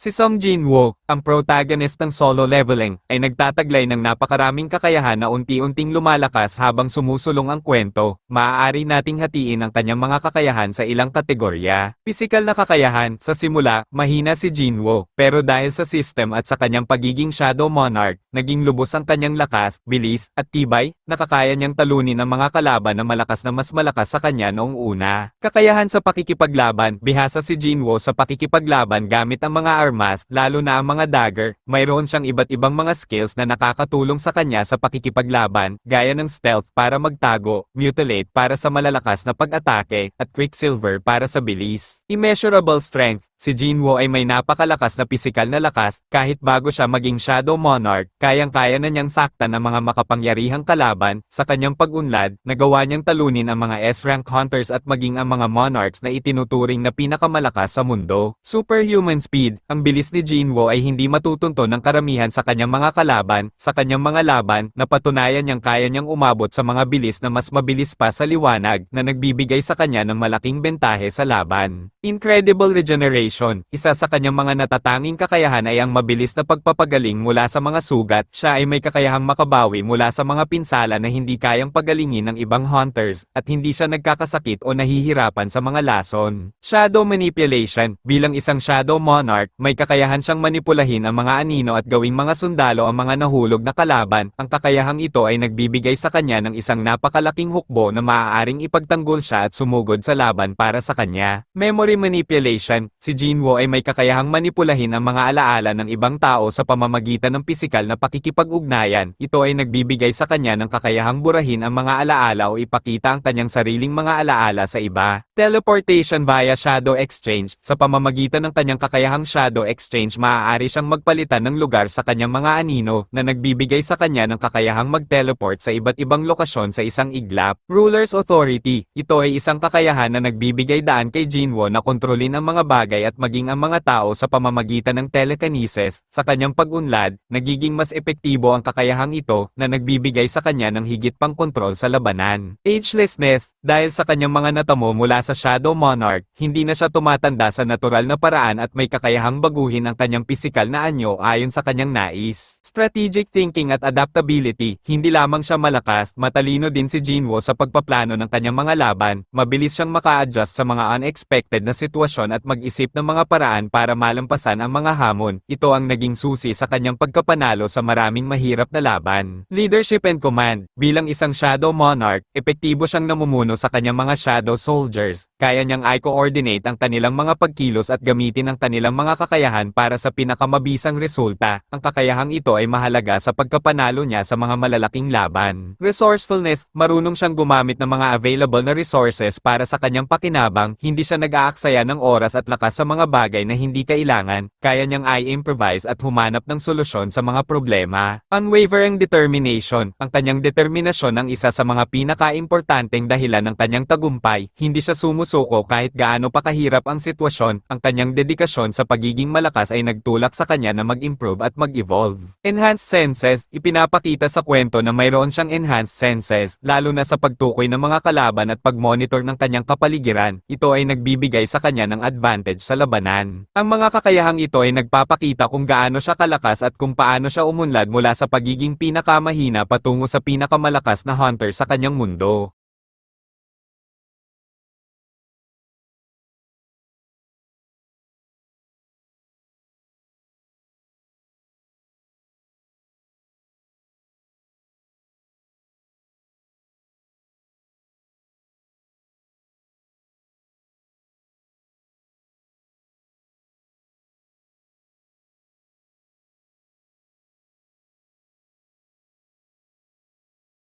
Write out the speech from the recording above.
Si Song Jin-woo, ang protagonist ng Solo Leveling, ay nagtataglay ng napakaraming kakayahan na unti-unting lumalakas habang sumusulong ang kwento. Maaari nating hatiin ang kanyang mga kakayahan sa ilang kategorya. Pisikal na kakayahan, sa simula, mahina si Jin-woo, pero dahil sa system at sa kanyang pagiging Shadow Monarch, naging lubos ang kanyang lakas, bilis, at tibay, nakakaya niyang talunin ang mga kalaban na malakas na mas malakas sa kanya noong una. Kakayahan sa pakikipaglaban, bihasa si Jin-woo sa pakikipaglaban gamit ang mga armas, lalo na ang mga dagger. Mayroon siyang iba't ibang mga skills na nakakatulong sa kanya sa pakikipaglaban, gaya ng stealth para magtago, mutilate para sa malalakas na pag-atake, at quicksilver para sa bilis. Immeasurable strength, si Jin-woo ay may napakalakas na pisikal na lakas, kahit bago siya maging Shadow Monarch, kayang-kaya na niyang saktan ang mga makapangyarihang kalaban. Sa kanyang pag-unlad, nagawa niyang talunin ang mga S-rank hunters at maging ang mga monarchs na itinuturing na pinakamalakas sa mundo. Superhuman speed, ang bilis ni Jin-woo ay hindi matutunto ng karamihan sa kanyang mga kalaban. Sa kanyang mga laban, napatunayan niyang kaya niyang umabot sa mga bilis na mas mabilis pa sa liwanag, na nagbibigay sa kanya ng malaking bentahe sa laban. Incredible regeneration, isa sa kanyang mga natatanging kakayahan ay ang mabilis na pagpapagaling mula sa mga sugat. Siya ay may kakayahang makabawi mula sa mga pinsala na hindi kayang pagalingin ng ibang hunters, at hindi siya nagkakasakit o nahihirapan sa mga lason. Shadow manipulation, bilang isang Shadow Monarch, may kakayahan siyang manipulahin ang mga anino at gawing mga sundalo ang mga nahulog na kalaban. Ang kakayahang ito ay nagbibigay sa kanya ng isang napakalaking hukbo na maaaring ipagtanggol siya at sumugod sa laban para sa kanya. Memory manipulation, si Jin-woo ay may kakayahang manipulahin ang mga alaala ng ibang tao sa pamamagitan ng pisikal na pakikipag-ugnayan. Ito ay nagbibigay sa kanya ng kakayahang burahin ang mga alaala o ipakita ang kanyang sariling mga alaala sa iba. Teleportation via Shadow Exchange, sa pamamagitan ng kanyang kakayahang Shadow Exchange maaari siyang magpalitan ng lugar sa kanyang mga anino, na nagbibigay sa kanya ng kakayahang mag-teleport sa iba't ibang lokasyon sa isang iglap. Ruler's Authority, ito ay isang kakayahan na nagbibigay daan kay Jin-woo na kontrolin ang mga bagay at maging ang mga tao sa pamamagitan ng telekinesis. Sa kanyang pag-unlad, nagiging mas epektibo ang kakayahang ito, na nagbibigay sa kanya ng higit pang kontrol sa labanan. Agelessness, dahil sa kanyang mga natamo mula sa Shadow Monarch, hindi na siya tumatanda sa natural na paraan at may kakayahang baguhin ang kanyang pisikal na anyo ayon sa kanyang nais. Strategic thinking at adaptability, hindi lamang siya malakas, matalino din si Jin-woo sa pagpaplano ng kanyang mga laban. Mabilis siyang maka-adjust sa mga unexpected na sitwasyon at mag-isip ng mga paraan para malampasan ang mga hamon. Ito ang naging susi sa kanyang pagkapanalo sa maraming mahirap na laban. Leadership and command, bilang isang Shadow Monarch, epektibo siyang namumuno sa kanyang mga Shadow Soldiers. Kaya niyang i-coordinate ang kanilang mga pagkilos at gamitin ang kanilang mga kakayahan para sa pinakamabisang resulta. Ang kakayahang ito ay mahalaga sa pagkapanalo niya sa mga malalaking laban. Resourcefulness, marunong siyang gumamit ng mga available na resources para sa kanyang pakinabang. Hindi siya nag-aaksaya ng oras at lakas sa mga bagay na hindi kailangan. Kaya niyang i-improvise at humanap ng solusyon sa mga problema. Unwavering determination, ang kanyang determinasyon ang isa sa mga pinaka-importanteng dahilan ng kanyang tagumpay. Hindi siya sumusuko kahit gaano pa kahirap ang sitwasyon. Ang kanyang dedikasyon sa pagiging malakas ay nagtulak sa kanya na mag-improve at mag-evolve. Enhanced senses, ipinapakita sa kwento na mayroon siyang enhanced senses, lalo na sa pagtukoy ng mga kalaban at pag-monitor ng kanyang kapaligiran. Ito ay nagbibigay sa kanya ng advantage sa labanan. Ang mga kakayahang ito ay nagpapakita kung gaano siya kalakas at kung paano siya umunlad mula sa pagiging pinakamahina patungo sa pinakamalakas na hunter sa kanyang mundo.